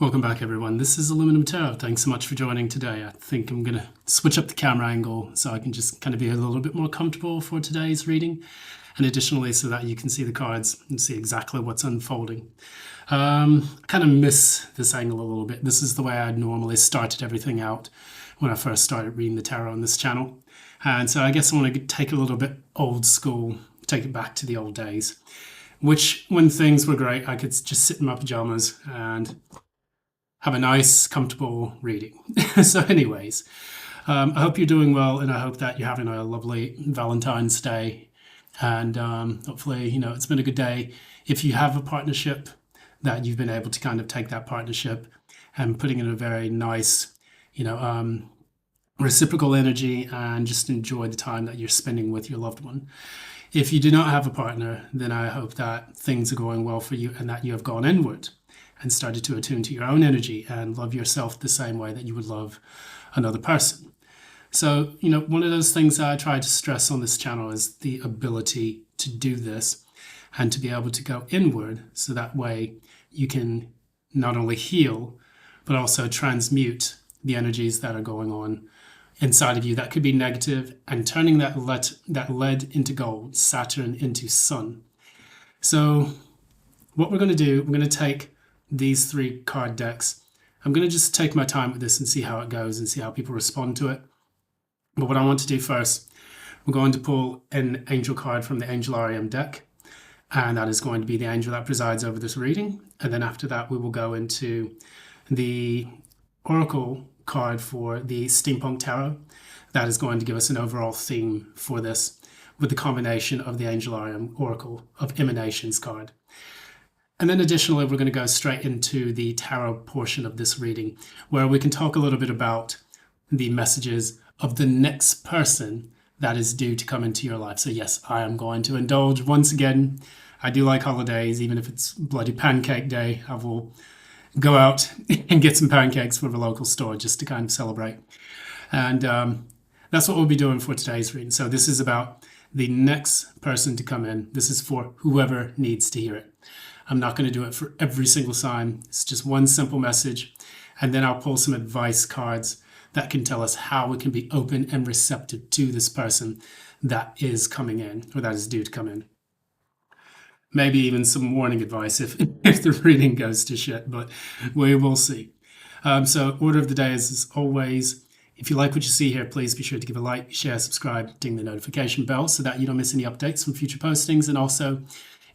Welcome back, everyone. This is Aluminum Tarot. Thanks so much for joining today. I think I'm going to switch up the camera angle so I can just kind of be a little bit more comfortable for today's reading, and additionally so that you can see the cards and see exactly what's unfolding. I kind of miss this angle a little bit. This is the way I normally started everything out when I first started reading the tarot on this channel. And so I guess I want to take a little bit old school, take it back to the old days, which when things were great, I could just sit in my pajamas and have a nice, comfortable reading. So anyways, I hope you're doing well, and I hope that you're having a lovely Valentine's Day. And hopefully, it's been a good day. If you have a partnership, that you've been able to kind of take that partnership and putting in a very nice, reciprocal energy and just enjoy the time that you're spending with your loved one. If you do not have a partner, then I hope that things are going well for you and that you have gone inward and started to attune to your own energy and love yourself the same way that you would love another person. So, one of those things that I try to stress on this channel is the ability to do this and to be able to go inward, so that way you can not only heal, but also transmute the energies that are going on inside of you that could be negative, and turning that lead into gold, Saturn into sun. So what we're going to do, we're going to take these 3 card decks. I'm going to just take my time with this and see how it goes and see how people respond to it. But what I want to do first, we're going to pull an angel card from the Angelarium deck, and that is going to be the angel that presides over this reading. And then after that, we will go into the oracle card for the Steampunk Tarot. That is going to give us an overall theme for this, with the combination of the Angelarium Oracle of Emanations card. And then additionally, we're going to go straight into the tarot portion of this reading, where we can talk a little bit about the messages of the next person that is due to come into your life. So yes, I am going to indulge once again. I do like holidays, even if it's bloody pancake day. I will go out and get some pancakes from a local store just to kind of celebrate. And that's what we'll be doing for today's reading. So this is about the next person to come in. This is for whoever needs to hear it. I'm not going to do it for every single sign. It's just one simple message. And then I'll pull some advice cards that can tell us how we can be open and receptive to this person that is coming in, or that is due to come in. Maybe even some warning advice if the reading goes to shit, but we will see. So order of the day is as always. If you like what you see here, please be sure to give a like, share, subscribe, ding the notification bell so that you don't miss any updates from future postings. And also,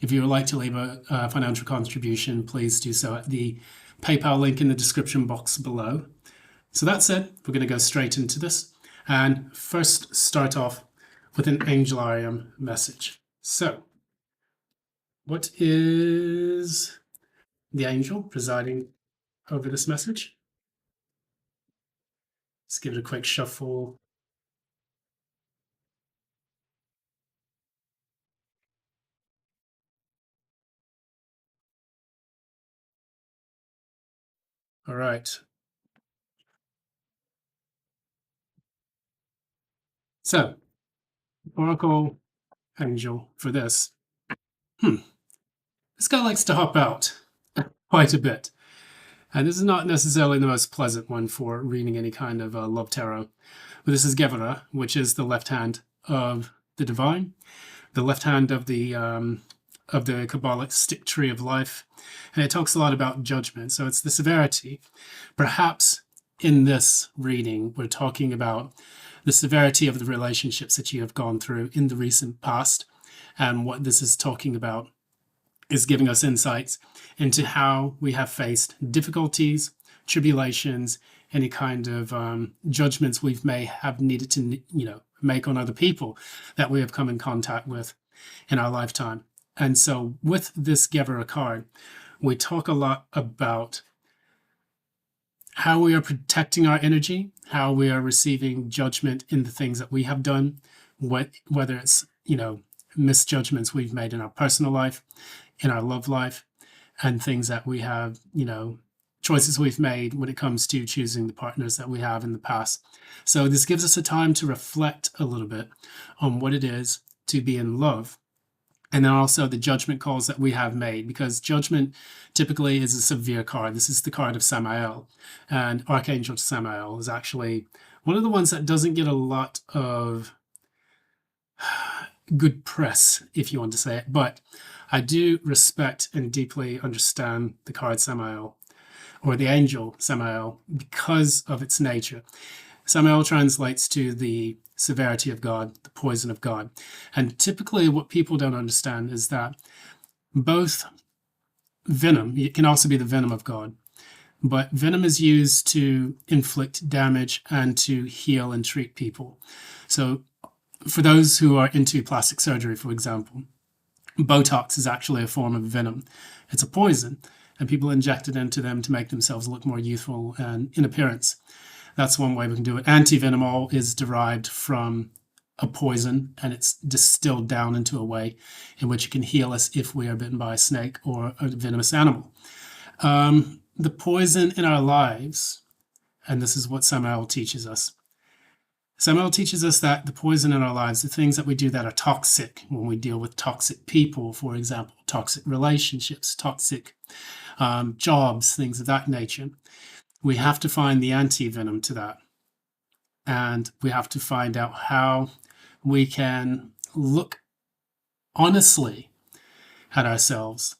if you would like to leave a financial contribution, please do so at the PayPal link in the description box below. So that said, we're going to go straight into this and first start off with an Angelarium message. So, what is the angel presiding over this message? Let's give it a quick shuffle. All right. So, Oracle Angel for this. This guy likes to hop out quite a bit. And this is not necessarily the most pleasant one for reading any kind of love tarot. But this is Gevra, which is the left hand of the divine, the left hand of the Kabbalic stick tree of life. And it talks a lot about judgment. So it's the severity. Perhaps in this reading, we're talking about the severity of the relationships that you have gone through in the recent past. And what this is talking about is giving us insights into how we have faced difficulties, tribulations, any kind of judgments we may have needed to, make on other people that we have come in contact with in our lifetime. And so with this Gevra card, we talk a lot about how we are protecting our energy, how we are receiving judgment in the things that we have done, whether it's, misjudgments we've made in our personal life, in our love life, and things that we have, choices we've made when it comes to choosing the partners that we have in the past. So this gives us a time to reflect a little bit on what it is to be in love And then also the judgment calls that we have made, because judgment typically is a severe card. This is the card of Samael. And Archangel Samael is actually one of the ones that doesn't get a lot of good press, if you want to say it. But I do respect and deeply understand the card Samael, or the angel Samael, because of its nature. Samael translates to the severity of God, the poison of God. And typically what people don't understand is that both venom, it can also be the venom of God, but venom is used to inflict damage and to heal and treat people. So for those who are into plastic surgery, for example, Botox is actually a form of venom. It's a poison, and people inject it into them to make themselves look more youthful and in appearance. That's one way we can do it. Antivenomol is derived from a poison, and it's distilled down into a way in which it can heal us if we are bitten by a snake or a venomous animal. The poison in our lives, and this is what Samael teaches us. Samael teaches us that the poison in our lives, the things that we do that are toxic, when we deal with toxic people, for example, toxic relationships, toxic jobs, things of that nature, we have to find the anti-venom to that. And we have to find out how we can look honestly at ourselves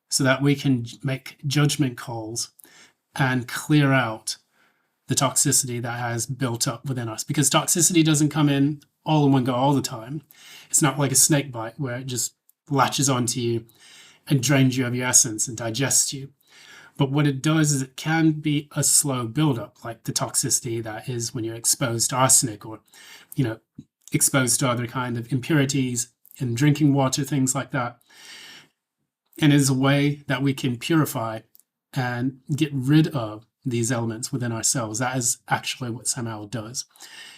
so that we can make judgment calls and clear out the toxicity that has built up within us. Because toxicity doesn't come in all in one go all the time. It's not like a snake bite where it just latches onto you and drains you of your essence and digests you. But what it does is it can be a slow buildup, like the toxicity that is when you're exposed to arsenic, or, exposed to other kind of impurities in drinking water, things like that. And it is a way that we can purify and get rid of these elements within ourselves. That is actually what Samael does.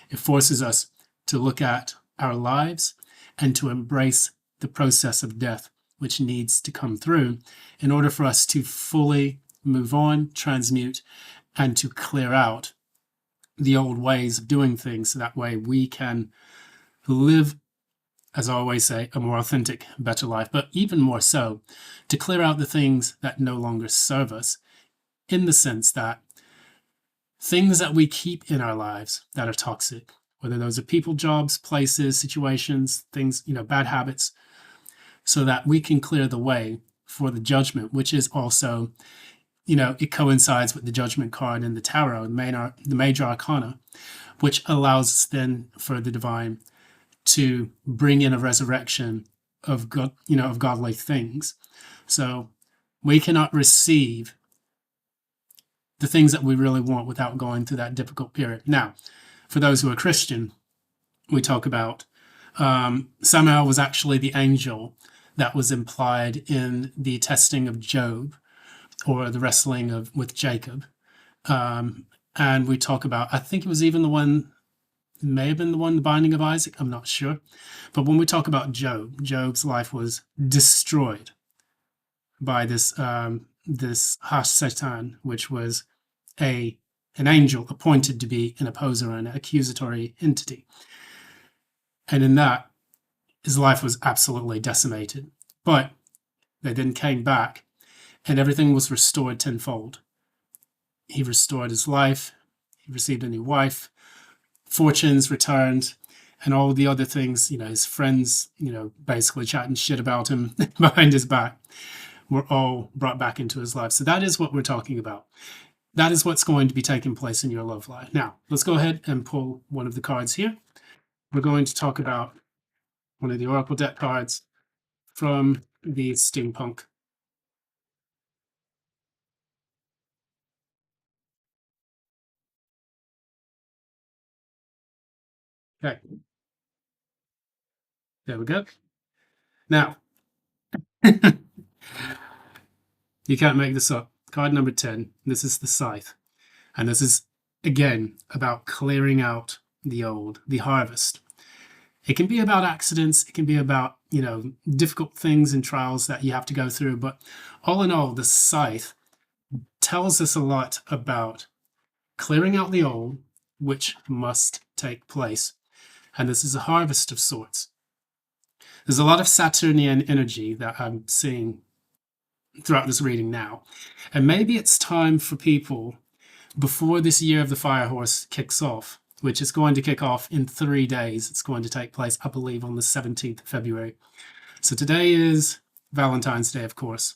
It forces us to look at our lives and to embrace the process of death, which needs to come through in order for us to fully move on, transmute, and to clear out the old ways of doing things, so that way we can live, as I always say, a more authentic, better life, but even more so, to clear out the things that no longer serve us, in the sense that things that we keep in our lives that are toxic, whether those are people, jobs, places, situations, things, bad habits, so that we can clear the way for the judgment, which is also, it coincides with the judgment card in the tarot, the major arcana, which allows us then for the divine to bring in a resurrection of God, of godly things. So we cannot receive the things that we really want without going through that difficult period. Now, for those who are Christian, we talk about Samael was actually the angel that was implied in the testing of Job, or the wrestling with Jacob. And we talk about, I think it was even the one, may have been the one, the binding of Isaac, I'm not sure. But when we talk about Job's life was destroyed by this Satan, which was an angel appointed to be an opposer, an accusatory entity. And in that, his life was absolutely decimated. But they then came back, and everything was restored tenfold. He restored his life. He received a new wife. Fortunes returned, and all the other things, his friends, basically chatting shit about him behind his back, were all brought back into his life. So that is what we're talking about. That is what's going to be taking place in your love life. Now, let's go ahead and pull one of the cards here. We're going to talk about one of the Oracle deck cards from the Steampunk. Okay. There we go. Now, you can't make this up. Card number 10. This is the Scythe. And this is, again, about clearing out the old, the harvest. It can be about accidents. It can be about, difficult things and trials that you have to go through. But all in all, the Scythe tells us a lot about clearing out the old, which must take place. And this is a harvest of sorts. There's a lot of Saturnian energy that I'm seeing throughout this reading now. And maybe it's time for people, before this year of the fire horse kicks off, which is going to kick off in 3 days. It's going to take place, I believe, on the 17th of February. So today is Valentine's Day, of course.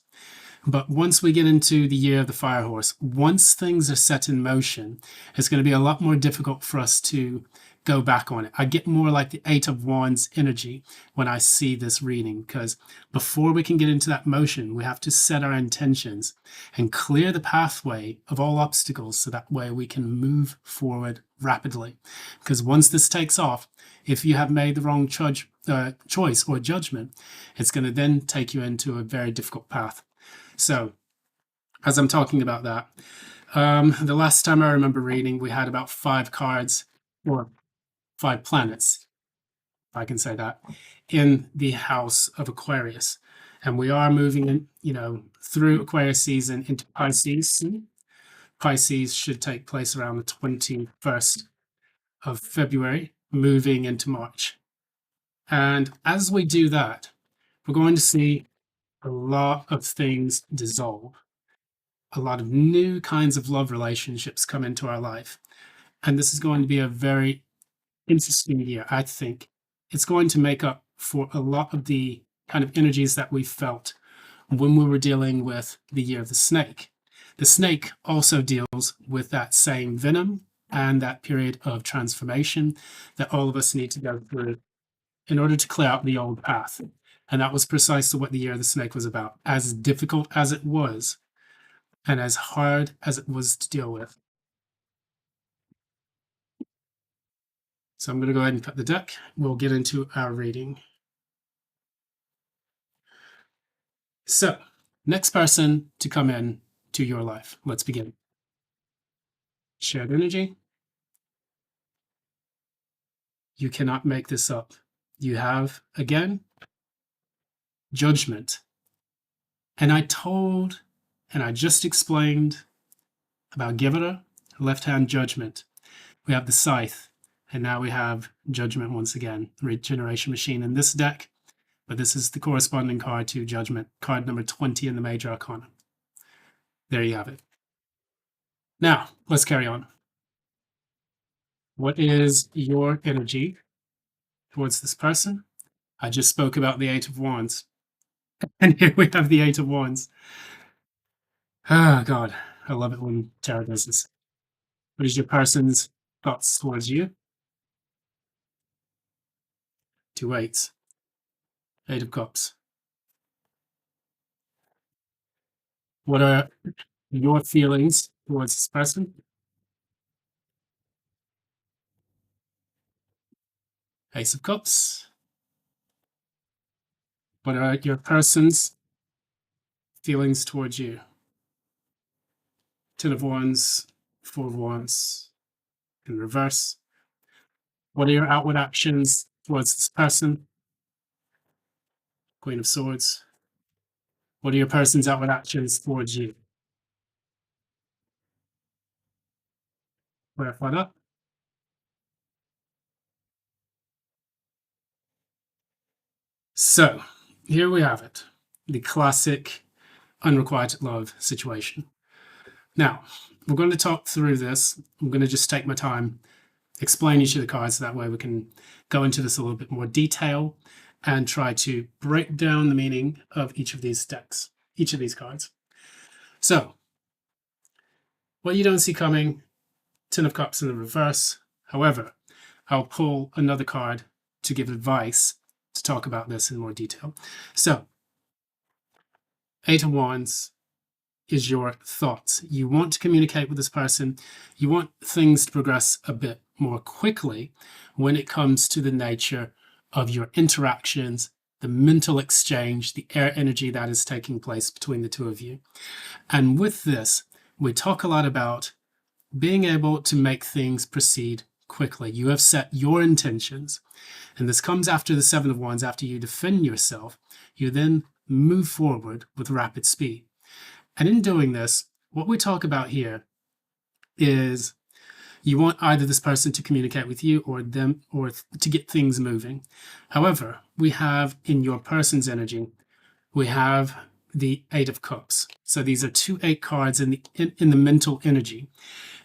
But once we get into the year of the fire horse, once things are set in motion, it's going to be a lot more difficult for us to go back on it. I get more like the Eight of Wands energy when I see this reading, because before we can get into that motion, we have to set our intentions and clear the pathway of all obstacles so that way we can move forward rapidly. Because once this takes off, if you have made the wrong choice or judgment, it's going to then take you into a very difficult path. So, as I'm talking about that, the last time I remember reading, we had about 5 cards, or 5 planets, if I can say that, in the house of Aquarius. And we are moving in, through Aquarius season into Pisces. Pisces should take place around the 21st of February, moving into March. And as we do that, we're going to see a lot of things dissolve. A lot of new kinds of love relationships come into our life. And this is going to be a very interesting year, I think. It's going to make up for a lot of the kind of energies that we felt when we were dealing with the year of the snake. The snake also deals with that same venom and that period of transformation that all of us need to go through in order to clear out the old path. And that was precisely what the year of the snake was about. As difficult as it was, and as hard as it was to deal with. So I'm going to go ahead and cut the deck. We'll get into our reading. So, next person to come in to your life. Let's begin. Shared energy. You cannot make this up. You have, again, judgment. And I just explained about Givera, left-hand judgment. We have the scythe, and now we have judgment once again, regeneration machine in this deck, but this is the corresponding card to judgment, card number 20 in the major arcana. There you have it. Now, let's carry on. What is your energy towards this person? I just spoke about the Eight of Wands. And here we have the Eight of Wands. Ah, God, I love it when tarot does this. What is your person's thoughts towards you? 2 eights. 8 of Cups. What are your feelings towards this person? Ace of Cups. What are your person's feelings towards you? 10 of Wands, 4 of Wands in reverse. What are your outward actions towards this person? Queen of Swords. What are your person's outward actions towards you? Clarify that. So, here we have it. The classic unrequited love situation. Now, we're going to talk through this. I'm going to just take my time, explain each of the cards, so that way we can go into this a little bit more detail and try to break down the meaning of each of these decks, each of these cards. So, what you don't see coming, 10 of Cups in the reverse. However, I'll pull another card to give advice to talk about this in more detail. So, 8 of Wands is your thoughts. You want to communicate with this person. You want things to progress a bit more quickly when it comes to the nature of your interactions, the mental exchange, the air energy that is taking place between the two of you. And with this, we talk a lot about being able to make things proceed quickly. You have set your intentions, and this comes after the 7 of Wands. After you defend yourself, you then move forward with rapid speed. And in doing this, what we talk about here is You want either this person to communicate with you or them, or to get things moving. However, we have in your person's energy, we have the Eight of Cups. So these are 2 8 cards in the mental energy.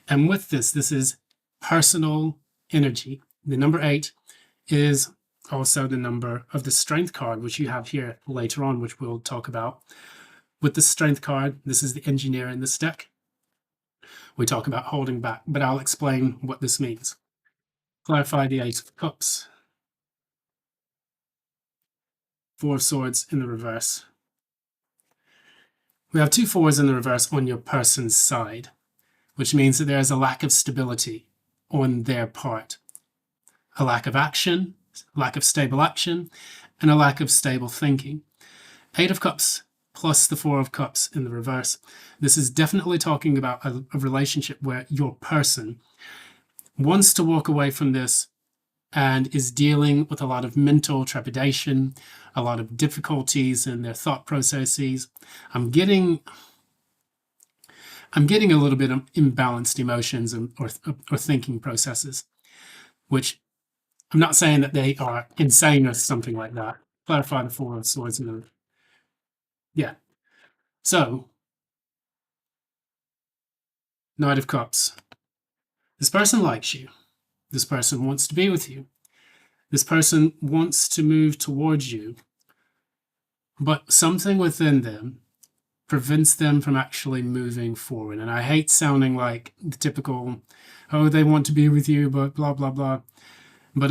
And with this is personal energy. The number 8 is also the number of the Strength card, which you have here later on, which we'll talk about. With the Strength card, this is the engineer in this deck. We talk about holding back, but I'll explain what this means. Clarify the Eight of Cups. 4 of Swords in the reverse. We have 2 4s in the reverse on your person's side, which means that there is a lack of stability on their part. A lack of action, lack of stable action, and a lack of stable thinking. 8 of Cups plus the 4 of Cups in the reverse. This is definitely talking about a relationship where your person wants to walk away from this and is dealing with a lot of mental trepidation, a lot of difficulties in their thought processes. I'm getting a little bit of imbalanced emotions or thinking processes, which I'm not saying that they are insane or something like that. Clarify the 4 of Swords in the, yeah. So, Knight of Cups. This person likes you. This person wants to be with you. This person wants to move towards you, but something within them prevents them from actually moving forward. And I hate sounding like the typical, oh, they want to be with you, but blah, blah, blah. But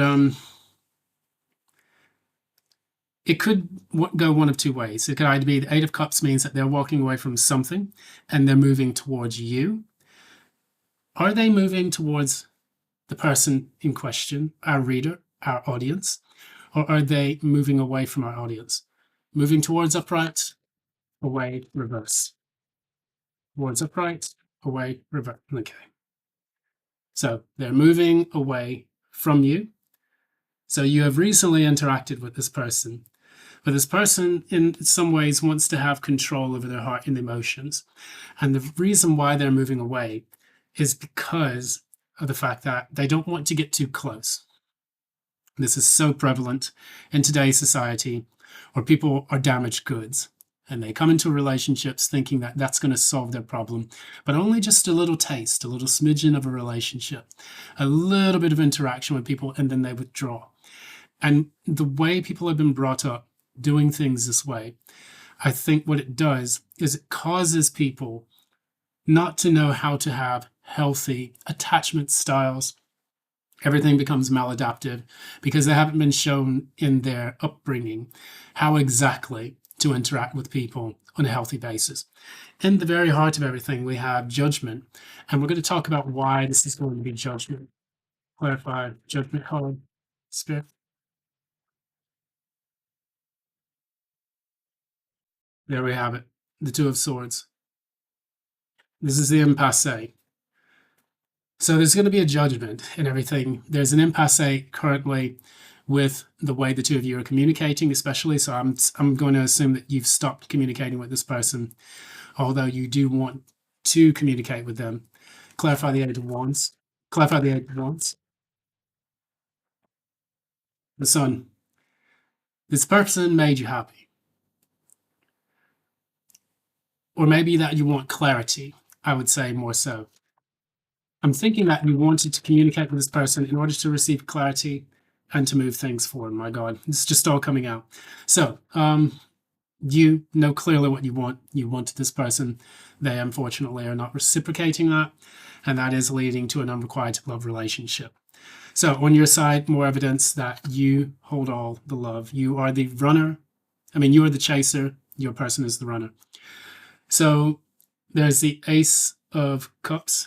it could go one of 2 ways. It could either be the 8 of Cups means that they're walking away from something and they're moving towards you. Are they moving towards the person in question, our reader, our audience, or are they moving away from our audience? Moving towards upright, away, reverse. Towards upright, away, reverse. Okay. So they're moving away from you. So you have recently interacted with this person, but this person in some ways wants to have control over their heart and emotions. And the reason why they're moving away is because of the fact that they don't want to get too close. This is so prevalent in today's society where people are damaged goods and they come into relationships thinking that that's going to solve their problem, but only just a little taste, a little smidgen of a relationship, a little bit of interaction with people, and then they withdraw. And the way people have been brought up doing things this way, I think what it does is it causes people not to know how to have healthy attachment styles. Everything becomes maladaptive because they haven't been shown in their upbringing how exactly to interact with people on a healthy basis. In the very heart of everything, we have judgment, and we're going to talk about why this is going to be judgment. Clarify judgment card, Spirit. There we have it, the 2 of Swords. This is the impasse. So there's going to be a judgment in everything. There's an impasse currently with the way the 2 of you are communicating, especially. So I'm going to assume that you've stopped communicating with this person, although you do want to communicate with them. Clarify the 8 of Wands. Clarify the 8 of Wands. The Sun. This person made you happy. Or maybe that you want clarity, I would say more so. I'm thinking that you wanted to communicate with this person in order to receive clarity and to move things forward. My God, it's just all coming out. So you know clearly what you want. You wanted this person. They unfortunately are not reciprocating that, and that is leading to an unrequited love relationship. So on your side, more evidence that you hold all the love. You are the runner. You are the chaser. Your person is the runner. So there's the Ace of Cups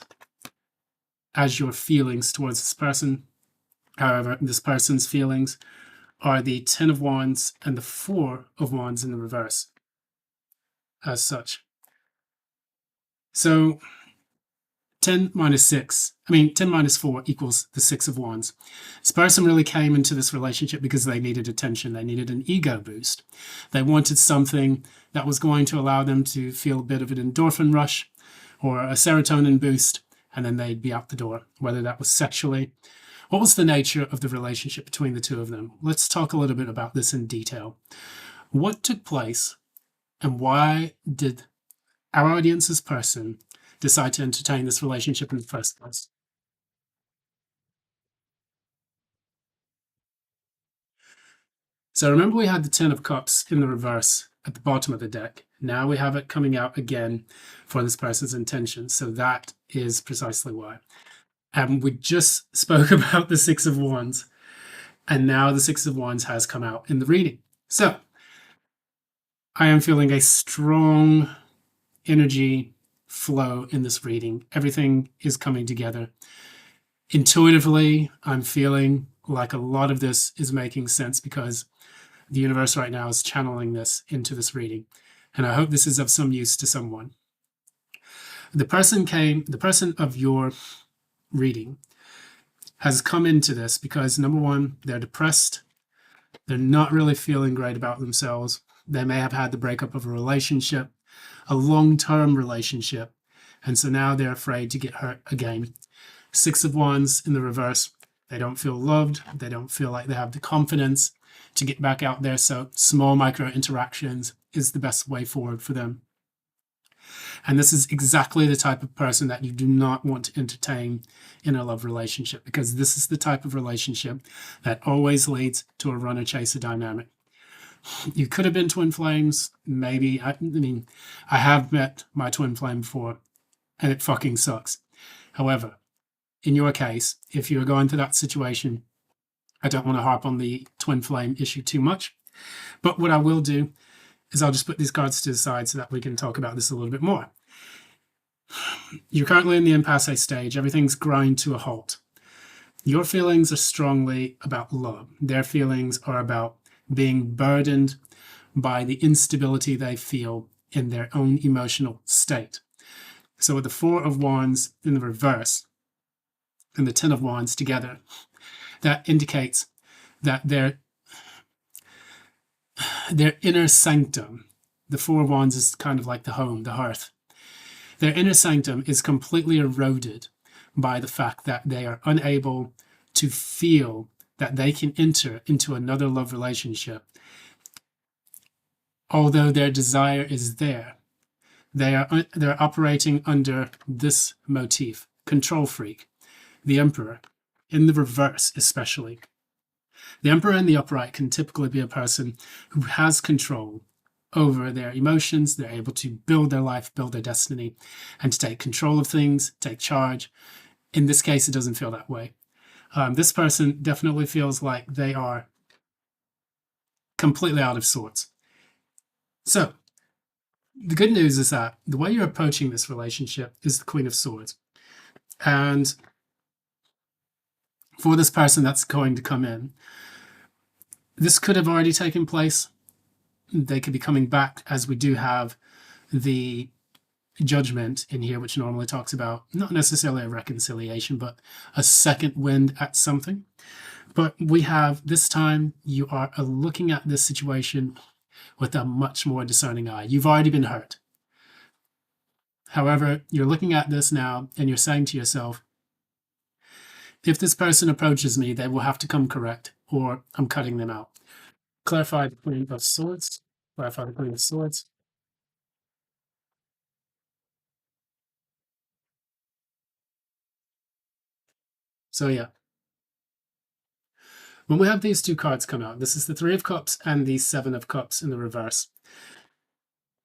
as your feelings towards this person. However, this person's feelings are the 10 of Wands and the 4 of Wands in the reverse as such. So 10 minus 4 equals the 6 of Wands. This person really came into this relationship because they needed attention. They needed an ego boost. They wanted something that was going to allow them to feel a bit of an endorphin rush or a serotonin boost, and then they'd be out the door, whether that was sexually. What was the nature of the relationship between the two of them? Let's talk a little bit about this in detail. What took place, and why did our audience's person decide to entertain this relationship in the first place? So remember, we had the Ten of Cups in the reverse at the bottom of the deck. Now we have it coming out again for this person's intention. So that is precisely why. And we just spoke about the Six of Wands, and now the Six of Wands has come out in the reading. So I am feeling a strong energy flow in this reading. Everything is coming together. Intuitively, I'm feeling like a lot of this is making sense because the universe right now is channeling this into this reading. And I hope this is of some use to someone. The person of your reading has come into this because, number one, they're depressed. They're not really feeling great about themselves. They may have had the breakup of a relationship, a long-term relationship, and so now they're afraid to get hurt again. Six of Wands in the reverse. They don't feel loved. They don't feel like they have the confidence to get back out there. So small micro interactions is the best way forward for them. And this is exactly the type of person that you do not want to entertain in a love relationship, because this is the type of relationship that always leads to a runner-chaser dynamic. You could have been twin flames, maybe. I mean, I have met my twin flame before, and it fucking sucks. However, in your case, if you're going through that situation, I don't want to harp on the twin flame issue too much. But what I will do is I'll just put these cards to the side so that we can talk about this a little bit more. You're currently in the impasse stage. Everything's grind to a halt. Your feelings are strongly about love. Their feelings are about being burdened by the instability they feel in their own emotional state. So with the Four of Wands in the reverse and the Ten of Wands together, that indicates that their inner sanctum, the Four of Wands is kind of like the home, the hearth. Their inner sanctum is completely eroded by the fact that they are unable to feel that they can enter into another love relationship. Although their desire is there, they're operating under this motif: control freak, the Emperor, in the reverse especially. The Emperor in the upright can typically be a person who has control over their emotions. They're able to build their life, build their destiny, and to take control of things, take charge. In this case, it doesn't feel that way. This person definitely feels like they are completely out of sorts. So the good news is that the way you're approaching this relationship is the Queen of Swords. And for this person that's going to come in, this could have already taken place. They could be coming back, as we do have the Judgment in here, which normally talks about not necessarily a reconciliation, but a second wind at something. But we have, this time, you are looking at this situation with a much more discerning eye. You've already been hurt. However, you're looking at this now and you're saying to yourself, if this person approaches me, they will have to come correct, or I'm cutting them out. Clarify the Queen of Swords. Clarify the Queen of Swords. So yeah, when we have these two cards come out, this is the Three of Cups and the Seven of Cups in the reverse.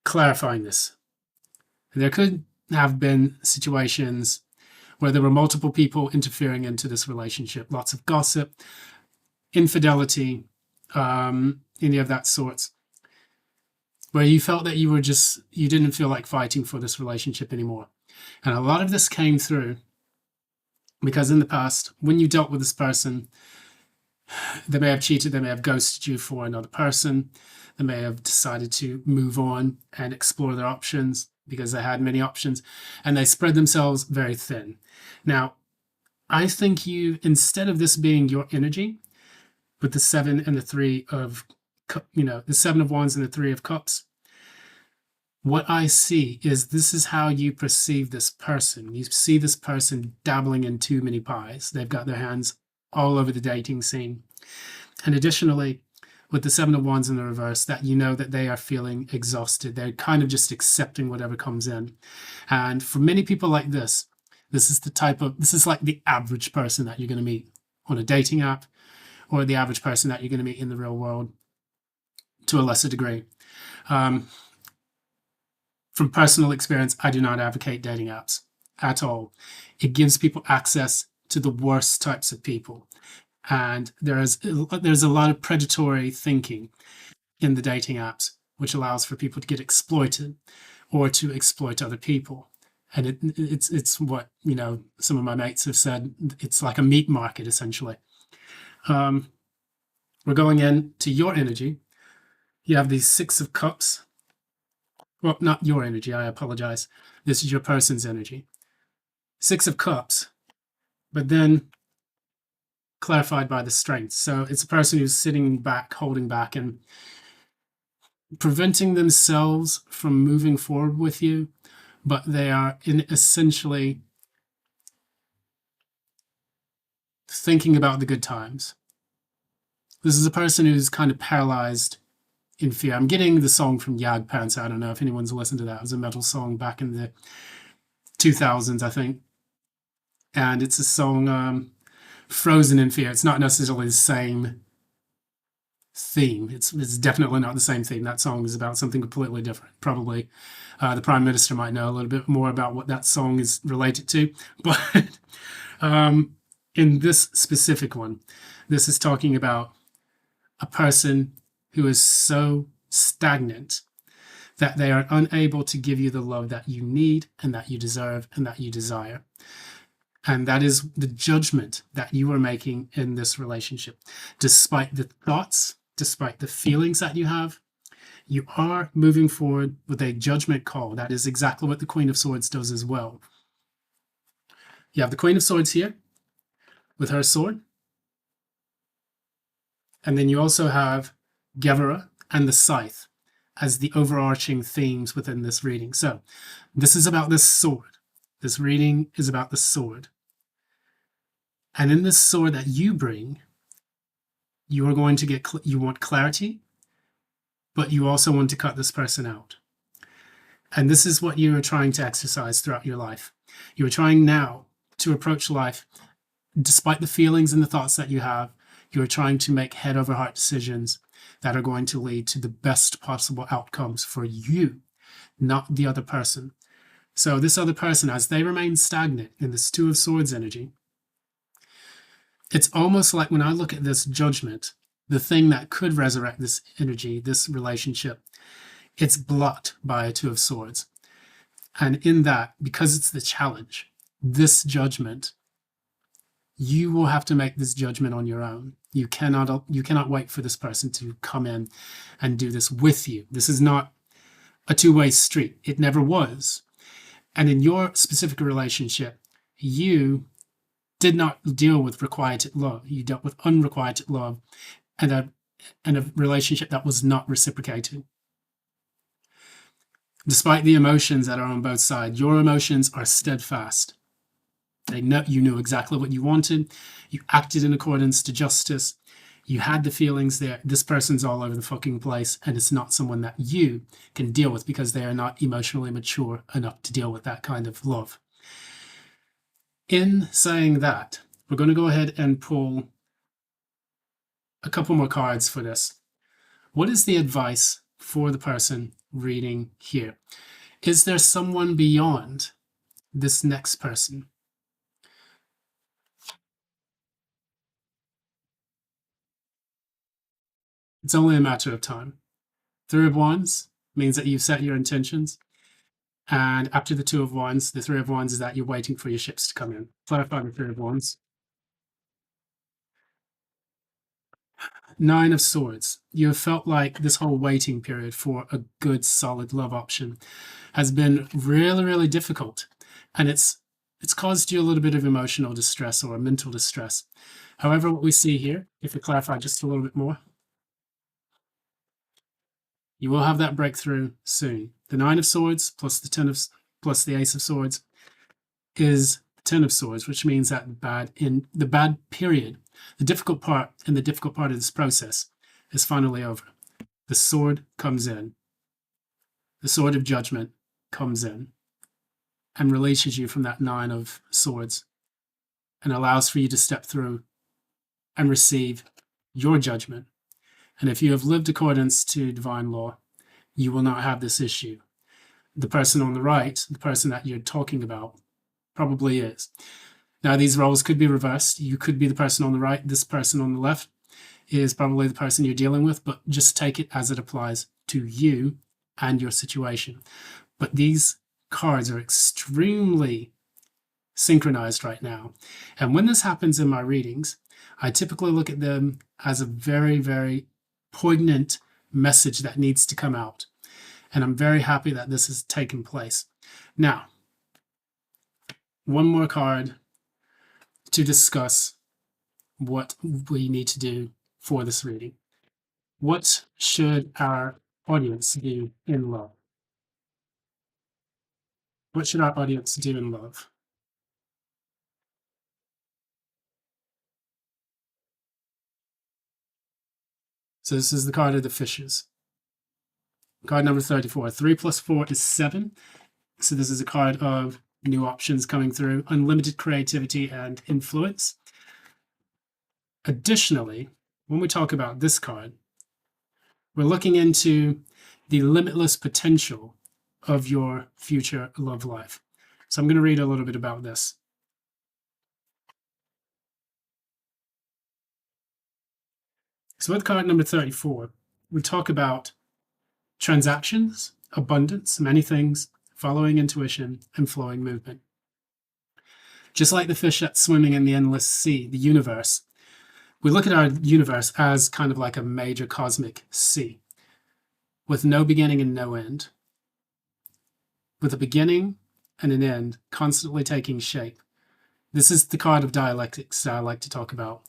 Clarifying this, there could have been situations where there were multiple people interfering into this relationship, lots of gossip, infidelity, any of that sorts, where you felt that you didn't feel like fighting for this relationship anymore. And a lot of this came through because in the past, when you dealt with this person, they may have cheated, they may have ghosted you for another person, they may have decided to move on and explore their options because they had many options, and they spread themselves very thin. Now, I think instead of this being your energy, with the Seven and the Three of, the Seven of Wands and the Three of Cups, What I see is this is how you perceive this person. You see this person dabbling in too many pies. They've got their hands all over the dating scene. And additionally, with the Seven of Wands in the reverse, that you know that they are feeling exhausted. They're kind of just accepting whatever comes in. And for many people like this is this is like the average person that you're going to meet on a dating app, or the average person that you're going to meet in the real world to a lesser degree. From personal experience, I do not advocate dating apps at all. It gives people access to the worst types of people. And there's a lot of predatory thinking in the dating apps, which allows for people to get exploited or to exploit other people. And it's what, you know, some of my mates have said, it's like a meat market, essentially. We're going into your energy. You have these Six of Cups. Well, not your energy, I apologize. This is your person's energy. Six of Cups, but then clarified by the Strength. So it's a person who's sitting back, holding back, and preventing themselves from moving forward with you, but they are essentially thinking about the good times. This is a person who's kind of paralyzed in fear. I'm getting the song from Yag Pants. I don't know if anyone's listened to that. It was a metal song back in the 2000s, I think. And it's a song, Frozen in Fear. It's not necessarily the same theme. It's definitely not the same theme. That song is about something completely different. Probably the Prime Minister might know a little bit more about what that song is related to. But in this specific one, this is talking about a person who is so stagnant that they are unable to give you the love that you need and that you deserve and that you desire. And that is the judgment that you are making in this relationship. Despite the thoughts, despite the feelings that you have, you are moving forward with a judgment call. That is exactly what the Queen of Swords does as well. You have the Queen of Swords here with her sword. And then you also have Gevera and the Scythe as the overarching themes within this reading. So this is about this sword. This reading is about the sword. And in this sword that you bring, you are going to get, you want clarity, but you also want to cut this person out. And this is what you are trying to exercise throughout your life. You are trying now to approach life, despite the feelings and the thoughts that you have, you are trying to make head over heart decisions that are going to lead to the best possible outcomes for you, not the other person. So this other person, as they remain stagnant in this Two of Swords energy, it's almost like when I look at this judgment, the thing that could resurrect this energy, this relationship, it's blocked by a Two of Swords. And in that, because it's the challenge, this judgment, you will have to make this judgment on your own. You cannot wait for this person to come in and do this with you. This is not a two-way street. It never was. And in your specific relationship, you did not deal with requited love. You dealt with unrequited love and a relationship that was not reciprocated. Despite the emotions that are on both sides, your emotions are steadfast. You knew exactly what you wanted. You acted in accordance to justice. You had the feelings there. This person's all over the fucking place, and it's not someone that you can deal with because they are not emotionally mature enough to deal with that kind of love. In saying that, we're going to go ahead and pull a couple more cards for this. What is the advice for the person reading here? Is there someone beyond this next person? It's only a matter of time. Three of Wands means that you've set your intentions. And after the Two of Wands, the Three of Wands is that you're waiting for your ships to come in. Clarify the Three of Wands. Nine of Swords. You have felt like this whole waiting period for a good, solid love option has been really, really difficult. And it's caused you a little bit of emotional distress or mental distress. However, what we see here, if we clarify just a little bit more, You will have that breakthrough soon. The Nine of Swords plus plus the Ace of Swords is 10 of Swords, which means that the bad period, the difficult part of this process is finally over. The sword comes in. The sword of judgment comes in and releases you from that Nine of Swords and allows for you to step through and receive your judgment. And if you have lived accordance to divine law, you will not have this issue. The person on the right, the person that you're talking about, probably is. Now, these roles could be reversed. You could be the person on the right. This person on the left is probably the person you're dealing with, but just take it as it applies to you and your situation. But these cards are extremely synchronized right now. And when this happens in my readings, I typically look at them as a very, very poignant message that needs to come out. And I'm very happy that this has taken place. Now, one more card to discuss what we need to do for this reading. What should our audience do in love? What should our audience do in love? So this is the card of the fishes. Card number 34. 3 plus 4 is 7. So this is a card of new options coming through, unlimited creativity and influence. Additionally, when we talk about this card, we're looking into the limitless potential of your future love life. So I'm going to read a little bit about this. So with card number 34, we talk about transactions, abundance, many things, following intuition, and flowing movement. Just like the fish that's swimming in the endless sea, the universe, we look at our universe as kind of like a major cosmic sea with no beginning and no end, with a beginning and an end constantly taking shape. This is the card of dialectics that I like to talk about,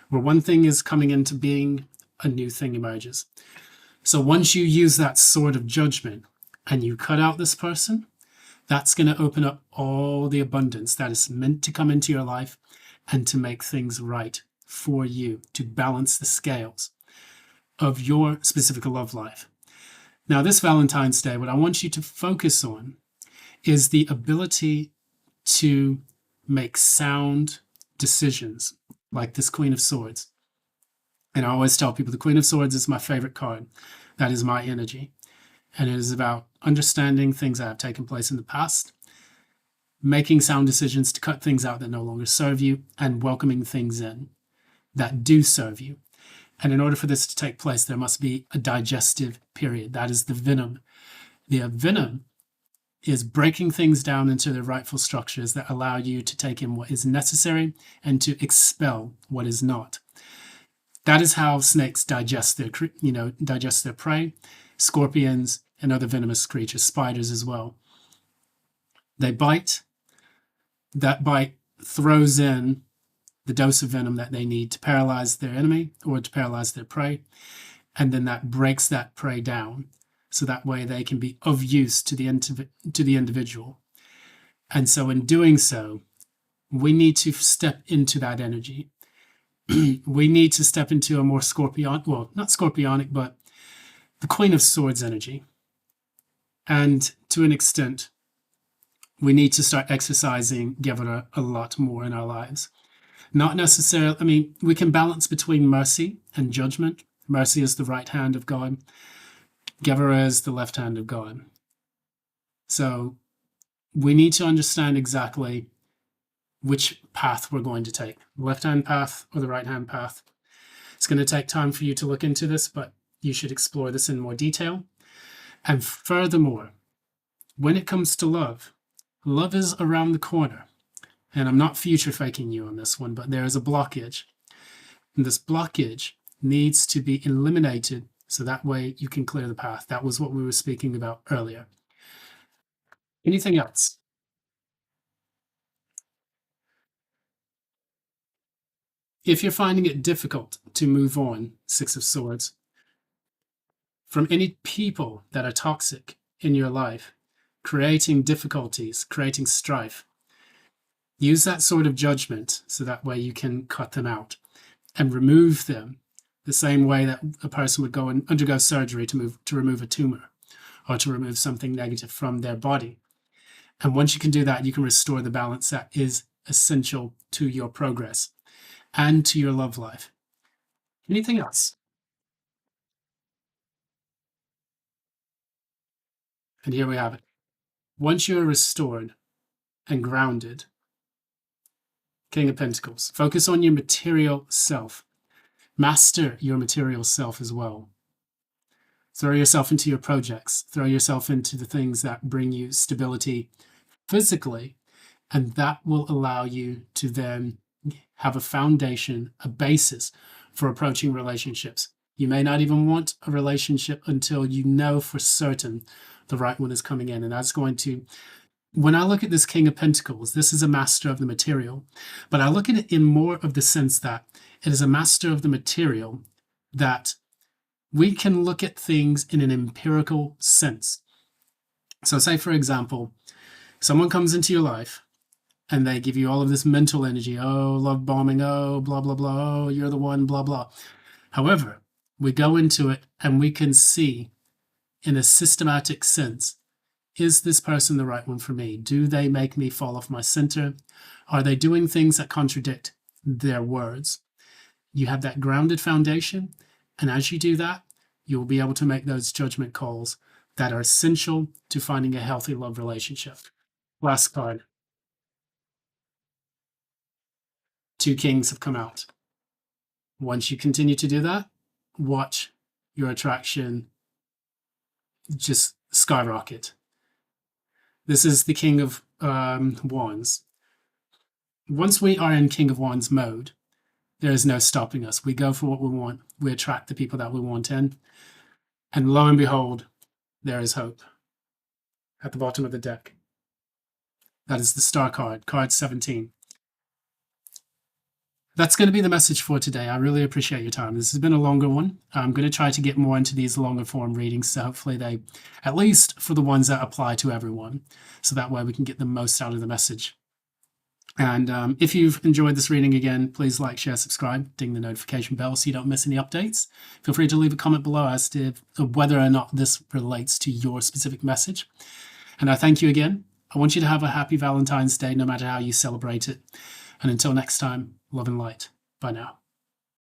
where one thing is coming into being, a new thing emerges. So once you use that sword of judgment and you cut out this person, that's going to open up all the abundance that is meant to come into your life and to make things right for you, to balance the scales of your specific love life. Now, this Valentine's Day, what I want you to focus on is the ability to make sound decisions, like this Queen of Swords. And I always tell people the Queen of Swords is my favorite card. That is my energy. And it is about understanding things that have taken place in the past, making sound decisions to cut things out that no longer serve you, and welcoming things in that do serve you. And in order for this to take place, there must be a digestive period. That is the venom. The venom is breaking things down into their rightful structures that allow you to take in what is necessary and to expel what is not. That is how snakes digest their prey, scorpions, and other venomous creatures, spiders as well. They bite. That bite throws in the dose of venom that they need to paralyze their enemy or to paralyze their prey, and then that breaks that prey down, so that way they can be of use to the individual. And so in doing so, we need to step into that energy. We need to step into a more not scorpionic, but the Queen of Swords energy. And to an extent, we need to start exercising Gevura a lot more in our lives. Not necessarily, we can balance between mercy and judgment. Mercy is the right hand of God. Gevura is the left hand of God. So we need to understand exactly which path we're going to take, the left-hand path or the right-hand path. It's going to take time for you to look into this, but you should explore this in more detail. And furthermore, when it comes to love, love is around the corner. And I'm not future faking you on this one, but there is a blockage. And this blockage needs to be eliminated so that way you can clear the path. That was what we were speaking about earlier. Anything else? If you're finding it difficult to move on, Six of Swords, from any people that are toxic in your life, creating difficulties, creating strife. Use that sort of judgment so that way you can cut them out and remove them the same way that a person would go and undergo surgery to remove a tumor or to remove something negative from their body. And once you can do that, you can restore the balance that is essential to your progress and to your love life. Anything else? And here we have it. Once you're restored and grounded, King of Pentacles, focus on your material self. Master your material self as well. Throw yourself into your projects. Throw yourself into the things that bring you stability physically, and that will allow you to then have a foundation, a basis for approaching relationships. You may not even want a relationship until you know for certain the right one is coming in. And that's going to, when I look at this King of Pentacles, this is a master of the material, but I look at it in more of the sense that it is a master of the material that we can look at things in an empirical sense. So say, for example, someone comes into your life and they give you all of this mental energy. Oh, love bombing. Oh, blah, blah, blah. Oh, you're the one, blah, blah. However, we go into it and we can see in a systematic sense, is this person the right one for me? Do they make me fall off my center? Are they doing things that contradict their words? You have that grounded foundation. And as you do that, you'll be able to make those judgment calls that are essential to finding a healthy love relationship. Last card. Two kings have come out. Once you continue to do that, watch your attraction just skyrocket. This is the King of Wands. Once we are in King of Wands mode, there is no stopping us. We go for what we want. We attract the people that we want in. And lo and behold, there is hope at the bottom of the deck. That is the star card, card 17. That's going to be the message for today. I really appreciate your time. This has been a longer one. I'm going to try to get more into these longer form readings, so hopefully they, at least for the ones that apply to everyone, so that way we can get the most out of the message. And if you've enjoyed this reading again, please like, share, subscribe, ding the notification bell so you don't miss any updates. Feel free to leave a comment below as to whether or not this relates to your specific message. And I thank you again. I want you to have a happy Valentine's Day, no matter how you celebrate it. And until next time, love and light. Bye now.